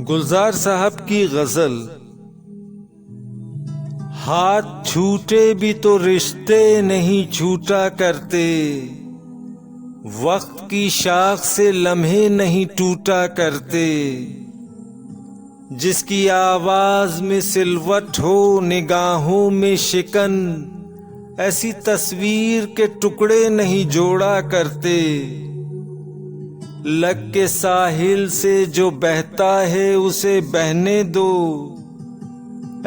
गुलजार साहब की गजल। हाथ छूटे भी तो रिश्ते नहीं छूटा करते, वक्त की शाख से लम्हे नहीं टूटा करते। जिसकी आवाज में सिलवट हो, निगाहों में शिकन, ऐसी तस्वीर के टुकड़े नहीं जोड़ा करते। लग के साहिल से जो बहता है उसे बहने दो,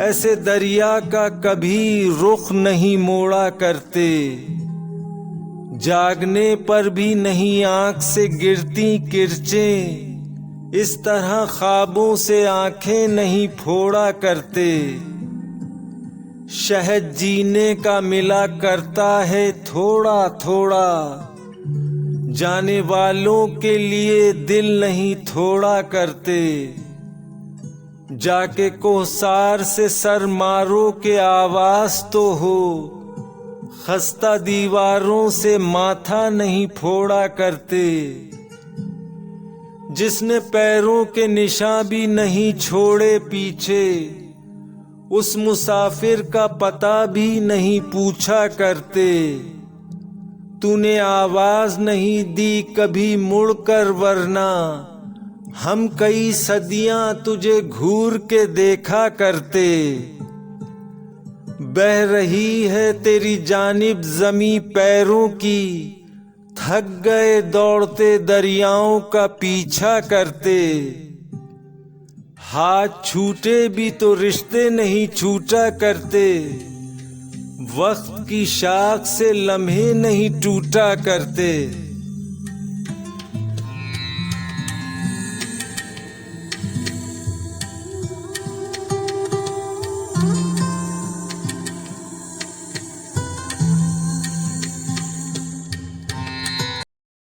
ऐसे दरिया का कभी रुख नहीं मोड़ा करते। जागने पर भी नहीं आंख से गिरती किरचें, इस तरह ख्वाबों से आंखें नहीं फोड़ा करते। शहद जीने का मिला करता है थोड़ा थोड़ा, जाने वालों के लिए दिल नहीं थोड़ा करते। जाके कोहसार से सर मारो के आवाज तो हो, खस्ता दीवारों से माथा नहीं फोड़ा करते। जिसने पैरों के निशान भी नहीं छोड़े पीछे, उस मुसाफिर का पता भी नहीं पूछा करते। तूने आवाज नहीं दी कभी मुड़कर, वरना हम कई सदियां तुझे घूर के देखा करते। बह रही है तेरी जानिब जमी पैरों की, थक गए दौड़ते दरियाओं का पीछा करते। हाथ छूटे भी तो रिश्ते नहीं छूटा करते, वक्त की शाख से लम्हे नहीं टूटा करते।